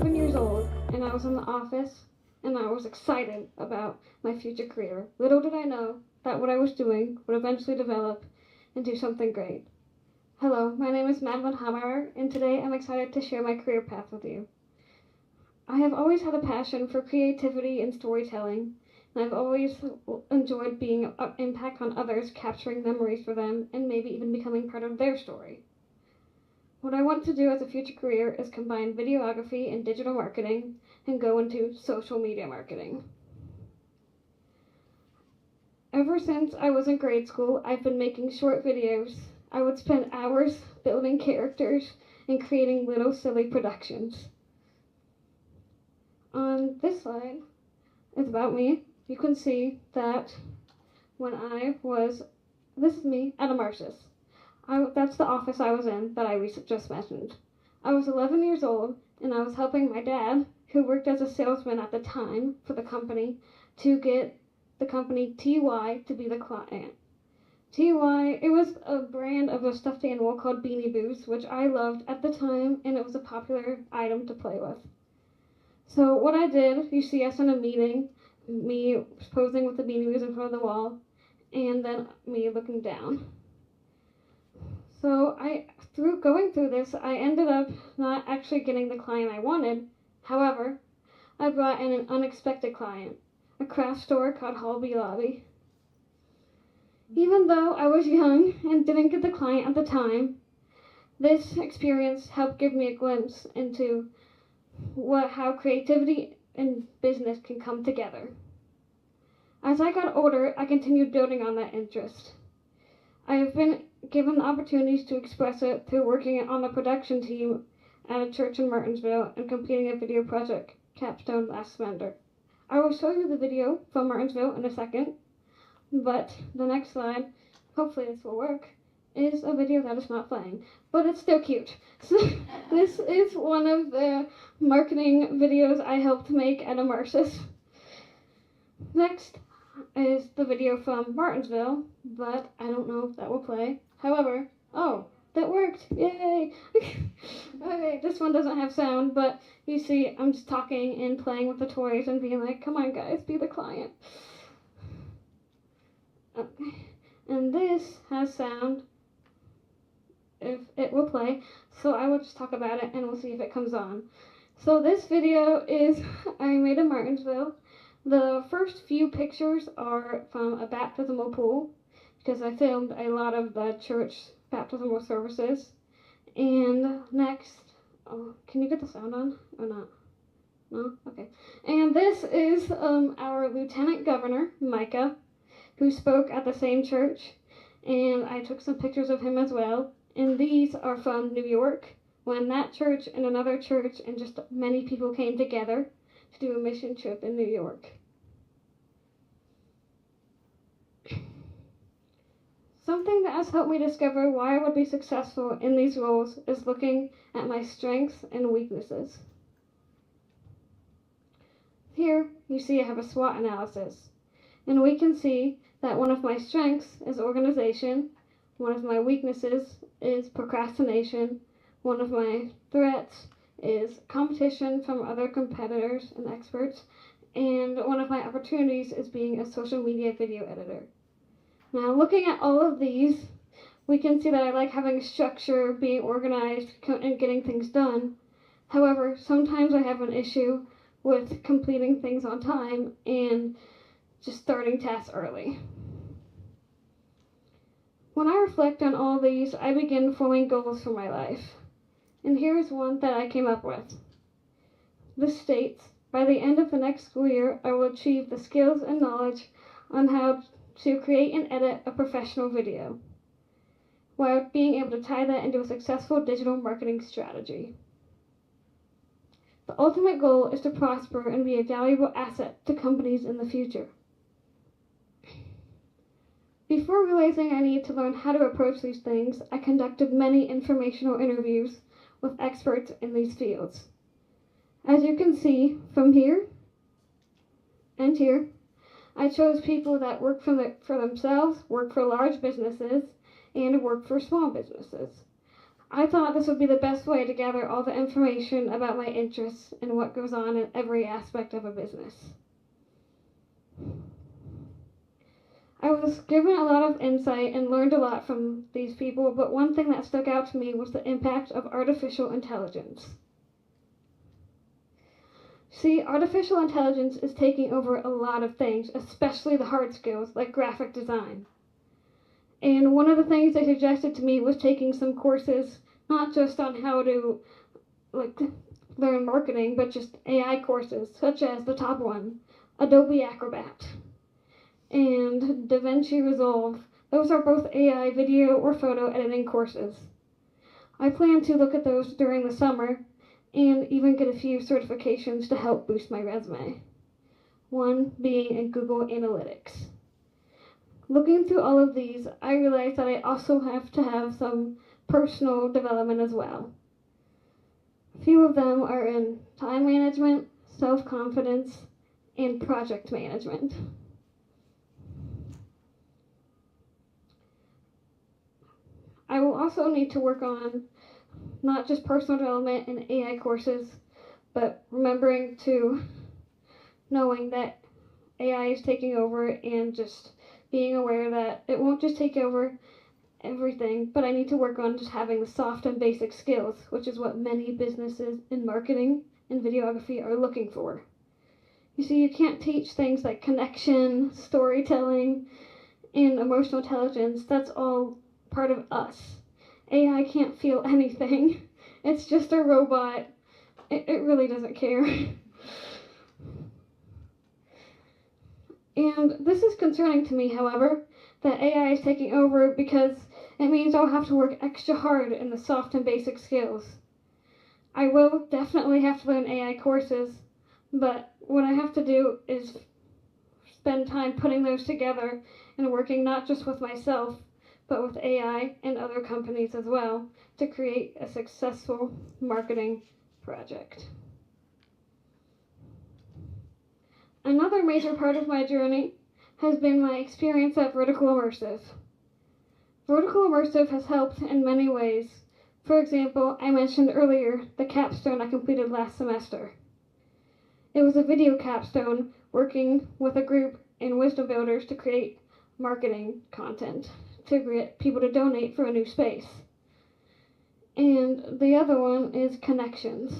11 years old, and I was in the office, and I was excited about my future career. Little did I know that what I was doing would eventually develop into something great. Hello, my name is Maddy Hallbauer, and today I'm excited to share my career path with you. I have always had a passion for creativity and storytelling, and I've always enjoyed being an impact on others, capturing memories for them, and maybe even becoming part of their story. What I want to do as a future career is combine videography and digital marketing and go into social media marketing. Ever since I was in grade school, I've been making short videos. I would spend hours building characters and creating little silly productions. On this slide is about me. You can see that when this is me at a Marsh's. That's the office I was in that I just mentioned. I was 11 years old, and I was helping my dad, who worked as a salesman at the time for the company, to get the company TY to be the client. TY, it was a brand of a stuffed animal called Beanie Boos, which I loved at the time, and it was a popular item to play with. So what I did, you see us in a meeting, me posing with the Beanie Boos in front of the wall, and then me looking down. So through going through this, I ended up not actually getting the client I wanted. However, I brought in an unexpected client, a craft store called Hallbauer. Even though I was young and didn't get the client at the time, this experience helped give me a glimpse into how creativity and business can come together. As I got older, I continued building on that interest. I have been given the opportunities to express it through working on the production team at a church in Martinsville and completing a video project, Capstone, last semester. I will show you the video from Martinsville in a second, but the next slide, hopefully this will work, is a video that is not playing, but it's still cute. So this is one of the marketing videos I helped make at a Marsh's. Next is the video from Martinsville, but I don't know if that will play. However, that worked! Yay! Okay, this one doesn't have sound, but you see I'm just talking and playing with the toys and being like, come on guys, be the client. Okay, and this has sound, if it will play, so I will just talk about it and we'll see if it comes on. So this video is I made in Martinsville. The first few pictures are from a baptismal pool, because I filmed a lot of the church baptismal services. And next, can you get the sound on or not? No? Okay. And this is our Lieutenant Governor, Micah, who spoke at the same church. And I took some pictures of him as well. And these are from New York, when that church and another church and just many people came together to do a mission trip in New York. Something that has helped me discover why I would be successful in these roles is looking at my strengths and weaknesses. Here you see I have a SWOT analysis, and we can see that one of my strengths is organization, one of my weaknesses is procrastination, one of my threats is competition from other competitors and experts, and one of my opportunities is being a social media video editor. Now, looking at all of these, we can see that I like having structure, being organized, and getting things done. However, sometimes I have an issue with completing things on time and just starting tasks early. When I reflect on all these, I begin forming goals for my life. And here is one that I came up with. This states, by the end of the next school year, I will achieve the skills and knowledge on how to create and edit a professional video, while being able to tie that into a successful digital marketing strategy. The ultimate goal is to prosper and be a valuable asset to companies in the future. Before realizing I needed to learn how to approach these things, I conducted many informational interviews with experts in these fields. As you can see from here and here, I chose people that work for themselves, work for large businesses, and work for small businesses. I thought this would be the best way to gather all the information about my interests and what goes on in every aspect of a business. I was given a lot of insight and learned a lot from these people, but one thing that stuck out to me was the impact of artificial intelligence. See, artificial intelligence is taking over a lot of things, especially the hard skills like graphic design. And one of the things they suggested to me was taking some courses, not just on how to learn marketing, but just AI courses, such as the top one, Adobe Acrobat and DaVinci Resolve. Those are both AI video or photo editing courses. I plan to look at those during the summer and even get a few certifications to help boost my resume. One being in Google Analytics. Looking through all of these, I realized that I also have to have some personal development as well. A few of them are in time management, self-confidence, and project management. I will also need to work on not just personal development and AI courses, but knowing that AI is taking over and just being aware that it won't just take over everything, but I need to work on just having the soft and basic skills, which is what many businesses in marketing and videography are looking for. You see, you can't teach things like connection, storytelling, and emotional intelligence. That's all part of us. AI can't feel anything. It's just a robot. It really doesn't care. And this is concerning to me, however, that AI is taking over because it means I'll have to work extra hard in the soft and basic skills. I will definitely have to learn AI courses, but what I have to do is spend time putting those together and working not just with myself, but with AI and other companies as well to create a successful marketing project. Another major part of my journey has been my experience at Vertical Immersive. Vertical Immersive has helped in many ways. For example, I mentioned earlier the capstone I completed last semester. It was a video capstone working with a group in Wisdom Builders to create marketing content to get people to donate for a new space. And the other one is connections.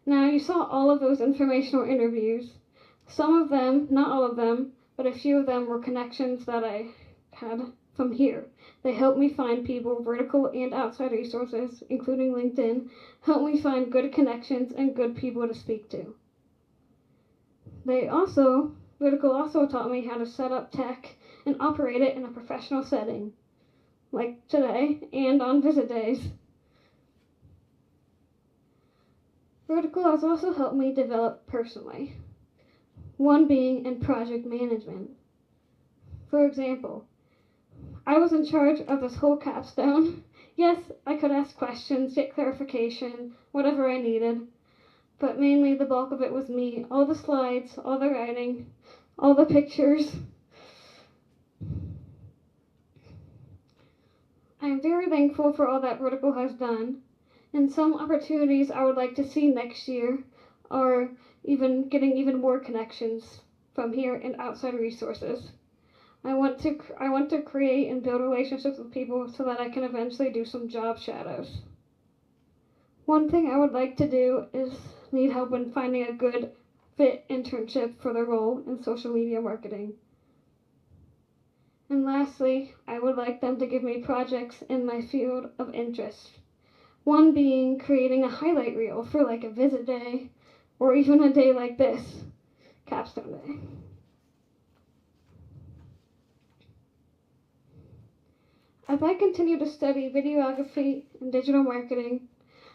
Now, you saw all of those informational interviews. Some of them, not all of them, but a few of them were connections that I had from here. They helped me find people, vertical and outside resources, including LinkedIn, helped me find good connections and good people to speak to. Vertical also taught me how to set up tech and operate it in a professional setting, like today and on visit days. Vertical has also helped me develop personally. One being in project management. For example, I was in charge of this whole capstone. Yes, I could ask questions, get clarification, whatever I needed, but mainly the bulk of it was me. All the slides, all the writing, all the pictures. I am very thankful for all that Vertical has done, and some opportunities I would like to see next year are getting even more connections from here and outside resources. I want to create and build relationships with people so that I can eventually do some job shadows. One thing I would like to do is need help in finding a good fit internship for the role in social media marketing. And lastly, I would like them to give me projects in my field of interest. One being creating a highlight reel for like a visit day, or even a day like this, Capstone Day. As I continue to study videography and digital marketing,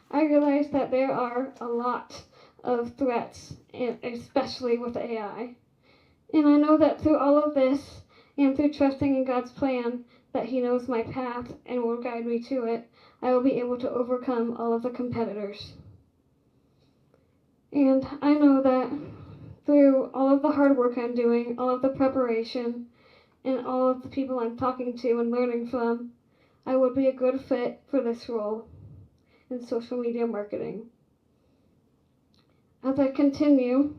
I realize that there are a lot of threats, especially with AI. And I know that through all of this, and through trusting in God's plan, that He knows my path and will guide me to it, I will be able to overcome all of the competitors. And I know that through all of the hard work I'm doing, all of the preparation, and all of the people I'm talking to and learning from, I would be a good fit for this role. in social media marketing. As I continue,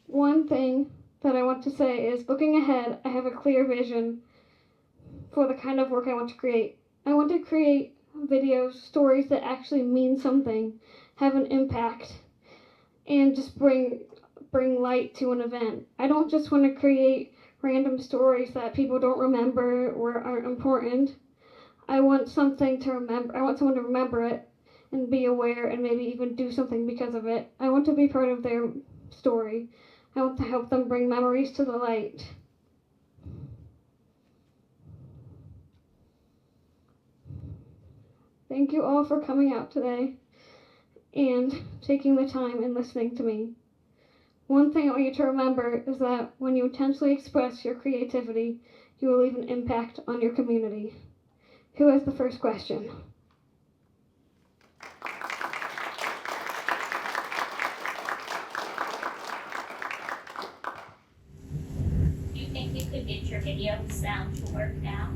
one thing that I want to say is, looking ahead, I have a clear vision for the kind of work I want to create. I want to create videos, stories that actually mean something, have an impact, and just bring light to an event. I don't just want to create random stories that people don't remember or aren't important. I want something to remember. I want someone to remember it and be aware and maybe even do something because of it. I want to be part of their story. I want to help them bring memories to the light. Thank you all for coming out today and taking the time and listening to me. One thing I want you to remember is that when you intentionally express your creativity, you will leave an impact on your community. Who has the first question? Do you think you could get your video sound to work now?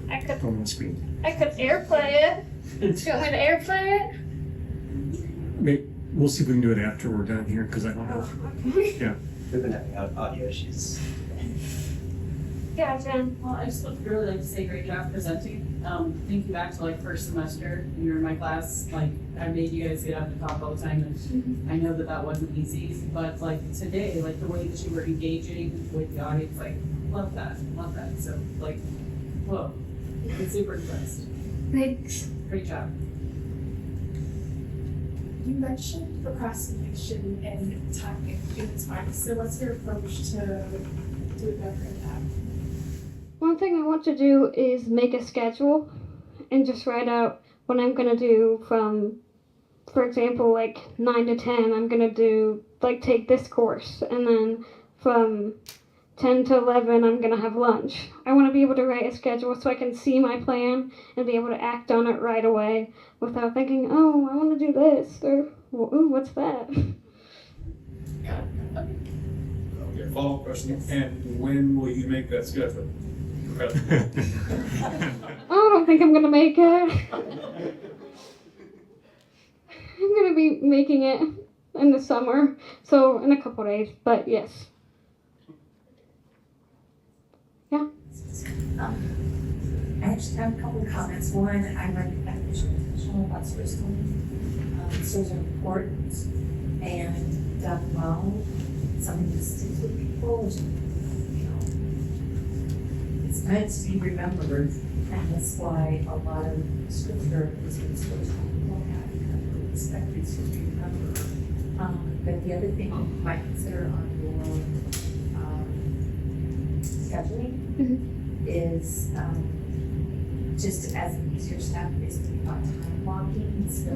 I could On the screen. airplay it. Do you want me to airplay it? We'll see if we can do it after we're done here, because I don't know. Yeah. We've been having audio issues. Yeah, Jen. Well, I just would really like to say great job presenting. Thinking back to like first semester, when you were in my class, like I made you guys get up and talk all the time, and I know that that wasn't easy. But like today, like the way that you were engaging with the audience, like love that. So like, whoa, I'm super impressed. Thanks. Great job. You mentioned procrastination and time management time. So what's your approach to doing better at that? One thing I want to do is make a schedule and just write out what I'm going to do from, for example, like 9 to 10, I'm going to do, like, take this course. And then from 10 to 11, I'm going to have lunch. I want to be able to write a schedule so I can see my plan and be able to act on it right away without thinking, oh, I want to do this, or, ooh, what's that? Okay, follow-up question. And when will you make that schedule? I don't think I'm going to make it. I'm going to be making it in the summer, so in a couple days, but yes. Yeah. I actually have a couple of comments. One, I recognize about storytelling. Stories are important and done well. Something that sticks with people, which, it's meant to be remembered, and that's why a lot of scripture is what storytelling will have, because we're expected to remember. But the other thing you might consider on your scheduling is just as an easier step is to be about time blocking. So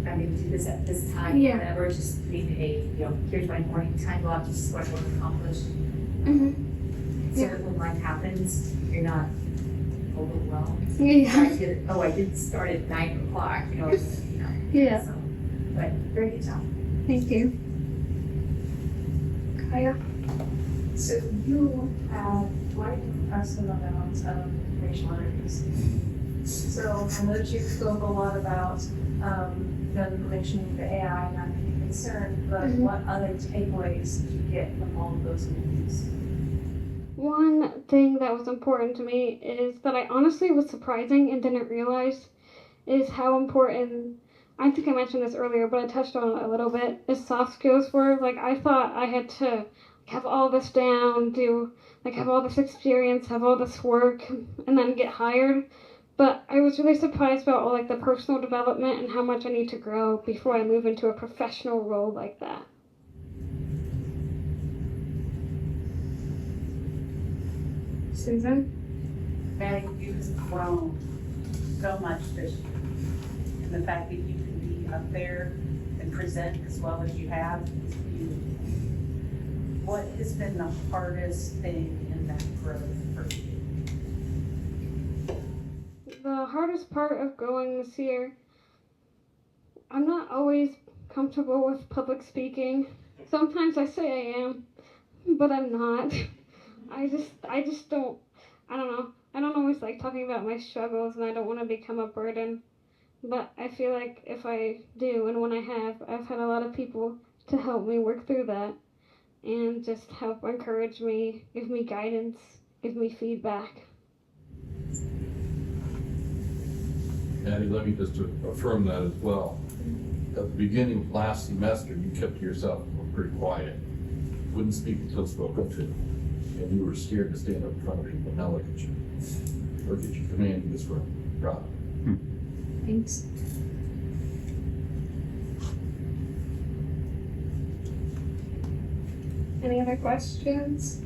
I'm going to do this at this time, whatever, just being here's my morning time block, this is what I want to accomplish. So that when life happens, you're not overwhelmed. I did start at 9 o'clock, Yeah. So, but very good job. Thank you. Kaya? So you have quite an impressive amount of information literacy. So I know that you spoke a lot about the information with the AI not being concerned, but what other takeaways did you get from all of those movies? One thing that was important to me is that I honestly was surprising and didn't realize is how important, I think I mentioned this earlier, but I touched on it a little bit, is soft skills were. Like, I thought I had to have all this down, have all this experience, have all this work, and then get hired. But I was really surprised about all the personal development and how much I need to grow before I move into a professional role like that. Susan? Maddy, you've grown so much this year. And the fact that you can be up there and present as well as you have is huge. What has been the hardest thing in that growth for you? The hardest part of going this year, I'm not always comfortable with public speaking. Sometimes I say I am, but I'm not. I just don't I don't know. I don't always like talking about my struggles, and I don't want to become a burden. But I feel like if I do, and when I have, I've had a lot of people to help me work through that and just help encourage me, give me guidance, give me feedback. Maddy, let me just affirm that as well. At the beginning of last semester, you kept to yourself pretty quiet. Wouldn't speak until spoken to. And you were scared to stand up in front of people. Now look at you. Look at you commanding this room. Proud. Thanks. Any other questions?